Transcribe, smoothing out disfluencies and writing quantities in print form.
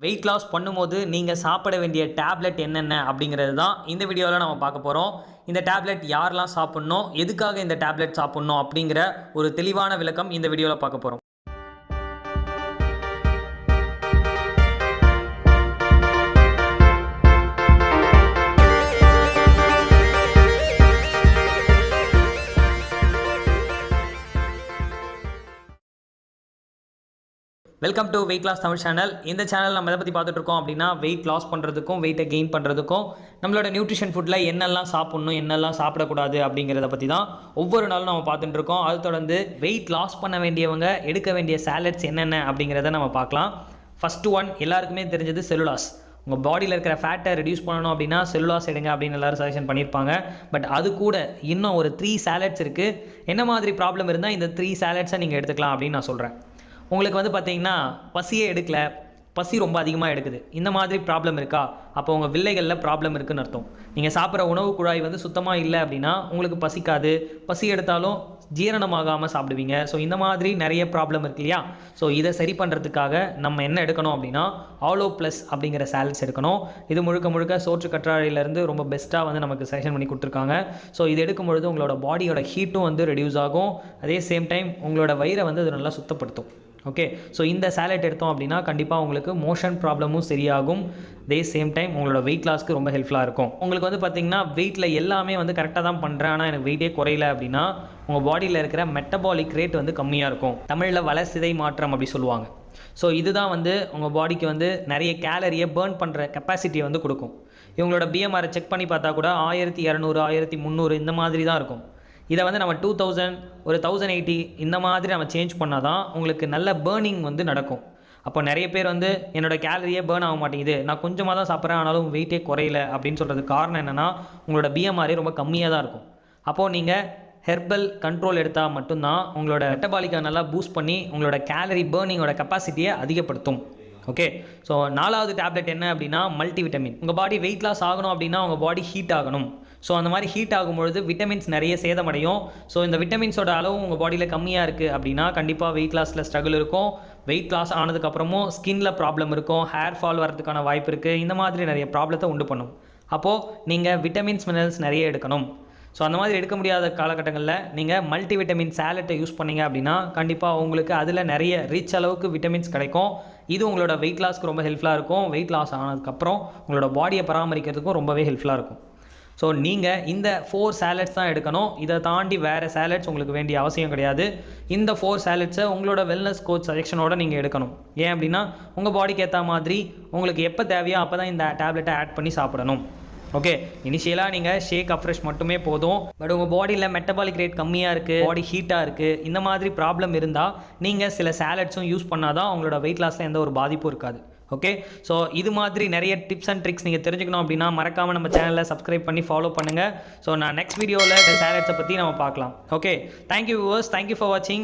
Weight loss பண்ணும்போது நீங்கள் சாப்பிட வேண்டிய டேப்லெட் என்னென்ன அப்படிங்கிறது தான் இந்த வீடியோவில் நம்ம பார்க்க போகிறோம். இந்த டேப்லெட் யாரெல்லாம் சாப்பிட்ணும், எதுக்காக இந்த டேப்லெட் சாப்பிட்ணும் அப்படிங்கிற ஒரு தெளிவான விளக்கம் இந்த வீடியோவில் பார்க்க போகிறோம். Welcome to weight loss Tamil channel. இந்த சேனல் நம்ம எதை பற்றி பார்த்துட்டு இருக்கோம் அப்படின்னா, வெயிட் லாஸ் பண்ணுறதுக்கும் வெயிட்டை கெயின் பண்ணுறதுக்கும் நம்மளோட நியூட்ரிஷன் ஃபுட்டில் என்னெல்லாம் சாப்பிட்ணும், என்னெல்லாம் சாப்பிடக்கூடாது அப்படிங்கிறத பற்றி தான் ஒவ்வொரு நாளும் நம்ம பார்த்துட்டு இருக்கோம். அது தொடர்ந்து வெயிட் லாஸ் பண்ண வேண்டியவங்க எடுக்க வேண்டிய சாலட்ஸ் என்னென்ன அப்படிங்கிறத நம்ம பார்க்கலாம். ஃபஸ்ட்டு ஒன், எல்லாருக்குமே தெரிஞ்சது செல்லுலாஸ். உங்கள் பாடியில் இருக்கிற ஃபேட்டை ரெடியூஸ் பண்ணணும் அப்படின்னா செல்லுலாஸ் எடுங்க அப்படின்னு எல்லோரும் சஜஷன் பண்ணியிருப்பாங்க. பட் அது கூட இன்னும் ஒரு 3 சாலட்ஸ் இருக்குது. என்ன மாதிரி ப்ராப்ளம் இருந்தால் இந்த 3 சாலட்ஸை நீங்கள் எடுத்துக்கலாம் அப்படின்னு நான் சொல்கிறேன். உங்களுக்கு பார்த்தீங்கன்னா பசியே எடுக்கல, பசி ரொம்ப அதிகமாக எடுக்குது, இந்த மாதிரி ப்ராப்ளம் இருக்கா? அப்போ உங்கள் வில்லைகளில் ப்ராப்ளம் இருக்குதுன்னு அர்த்தம். நீங்கள் சாப்பிட்ற உணவு குழாய் சுத்தமாக இல்லை அப்படின்னா உங்களுக்கு பசிக்காது, பசி எடுத்தாலும் ஜீரணமாகாமல் சாப்பிடுவீங்க. ஸோ இந்த மாதிரி நிறைய ப்ராப்ளம் இருக்கு இல்லையா? ஸோ இதை சரி பண்ணுறதுக்காக நம்ம என்ன எடுக்கணும் அப்படின்னா ஆலோ ப்ளஸ் அப்படிங்கிற சாலட்ஸ் எடுக்கணும். இது முழுக்க முழுக்க சோற்று கற்றாழையிலேருந்து ரொம்ப பெஸ்ட்டாக நமக்கு சஜஷன் பண்ணி கொடுத்துருக்காங்க. ஸோ இது எடுக்கும் பொழுது உங்களோட பாடியோட ஹீட்டும் ரெடியூஸ் ஆகும். அதே சேம் டைம் உங்களோட வயிறை அது நல்லா சுத்தப்படுத்தும். ஓகே, ஸோ இந்த சாலட் எடுத்தோம் அப்படின்னா கண்டிப்பாக உங்களுக்கு மோஷன் ப்ராப்ளமும் சரியாகும். அதே சேம் டைம் உங்களோட வெயிட் லாஸ்க்கு ரொம்ப ஹெல்ப்ஃபுல்லாக இருக்கும். உங்களுக்கு பார்த்தீங்கன்னா வெயிட்டில் எல்லாமே கரெக்டாக தான் பண்ணுறேன், ஆனால் எனக்கு வெயிட்டே குறையல அப்படின்னா உங்கள் பாடியில் இருக்கிற மெட்டபாலிக் ரேட் கம்மியாக இருக்கும். தமிழில் வளர்சிதை மாற்றம் அப்படி சொல்லுவாங்க. ஸோ இதுதான் உங்கள் பாடிக்கு நிறைய கேலரியை பேர்ன் பண்ணுற கெப்பாசிட்டியை கொடுக்கும். இவங்களோட பிஎம்ஆரை செக் பண்ணி பார்த்தா கூட 1200 1300 இந்த மாதிரி தான் இருக்கும். இதை நம்ம 2000 ஒரு 1080 இந்த மாதிரி நம்ம சேஞ்ச் பண்ணால் தான் உங்களுக்கு நல்ல பேர்னிங் நடக்கும். அப்போ நிறைய பேர் என்னோடய கேலரியே பேர்ன் ஆக மாட்டேங்குது, நான் கொஞ்சமாக தான் சாப்பிட்றேன் ஆனாலும் வெயிட்டே குறையல அப்படின்னு சொல்கிறதுக்கு காரணம் என்னென்னா உங்களோட பிஎம்ஆரே ரொம்ப கம்மியாக தான் இருக்கும். அப்போது நீங்கள் ஹெர்பல் கண்ட்ரோல் எடுத்தால் மட்டும்தான் உங்களோட மெட்டபாலிக்கை நல்லா பூஸ்ட் பண்ணி உங்களோட கேலரி பேர்னிங்கோட கெப்பாசிட்டியை அதிகப்படுத்தும். ஓகே, ஸோ 4வது டேப்லெட் என்ன அப்படின்னா மல்டிவிட்டமின். உங்கள் பாடி வெயிட் லாஸ் ஆகணும் அப்படின்னா உங்கள் பாடி ஹீட் ஆகணும். ஸோ அந்த மாதிரி ஹீட் ஆகும்பொழுது விட்டமின்ஸ் நிறைய சேதமடையும். ஸோ இந்த விட்டமின்ஸோட அளவு உங்கள் பாடியில் கம்மியாக இருக்குது அப்படின்னா கண்டிப்பாக வெயிட் லாஸில் ஸ்ட்ரகிள் இருக்கும். வெயிட் லாஸ் ஆனதுக்கப்புறமும் ஸ்கின்னில் ப்ராப்ளம் இருக்கும், ஹேர் ஃபால் வரதுக்கான வாய்ப்பு இருக்குது. இந்த மாதிரி நிறைய ப்ராப்ளத்தை உண்டு பண்ணும். அப்போது நீங்கள் விட்டமின்ஸ் மினரல்ஸ் நிறைய எடுக்கணும். ஸோ அந்த மாதிரி எடுக்க முடியாத காலகட்டங்களில் நீங்கள் மல்டிவிட்டமின் சாலட்டை யூஸ் பண்ணிங்க அப்படின்னா கண்டிப்பாக உங்களுக்கு அதில் நிறைய ரிச் அளவுக்கு விட்டமின்ஸ் கிடைக்கும். இது உங்களோட வெயிட் லாஸ்க்கு ரொம்ப ஹெல்ப்ஃபுல்லாக இருக்கும். வெயிட் லாஸ் ஆனதுக்கப்புறம் உங்களோட பாடியை பராமரிக்கிறதுக்கும் ரொம்பவே ஹெல்ப்ஃபுல்லாக இருக்கும். ஸோ நீங்கள் இந்த 4 சாலட்ஸ் தான் எடுக்கணும். இதை தாண்டி வேறு சாலட்ஸ் உங்களுக்கு வேண்டிய அவசியம் கிடையாது. இந்த 4 சாலட்ஸை உங்களோட வெல்னஸ் கோச் சஜெக்ஷனோட நீங்கள் எடுக்கணும். ஏன் அப்படின்னா உங்கள் பாடிக்கு ஏற்ற மாதிரி உங்களுக்கு எப்போ தேவையோ அப்போ தான் இந்த டேப்லெட்டை ஆட் பண்ணி சாப்பிடணும். ஓகே, இனிஷியலாக நீங்கள் ஷேக் அப்ரெஷ் மட்டுமே போதும். பட் உங்கள் பாடியில் மெட்டபாலிக் ரேட் கம்மியாக இருக்குது, பாடி ஹீட்டாக இருக்குது, இந்த மாதிரி ப்ராப்ளம் இருந்தால் நீங்கள் சில சாலட்ஸும் யூஸ் பண்ணால் தான் உங்களோட வெயிட் லாஸில் எந்த ஒரு பாதிப்பும் இருக்காது. ஓகே, ஸோ இது மாதிரி நிறைய டிப்ஸ் அண்ட் ட்ரிக்ஸ் நீங்கள் தெரிஞ்சுக்கணும் அப்படின்னா மறக்காமல் நம்ம சேனலை சப்ஸ்கிரைப் பண்ணி ஃபாலோ பண்ணுங்கள். ஸோ நான் நெக்ஸ்ட் வீடியோவில் இந்த சாலட்ஸை பற்றி நம்ம பார்க்கலாம். Okay, thank you viewers, thank you for வாட்சிங்.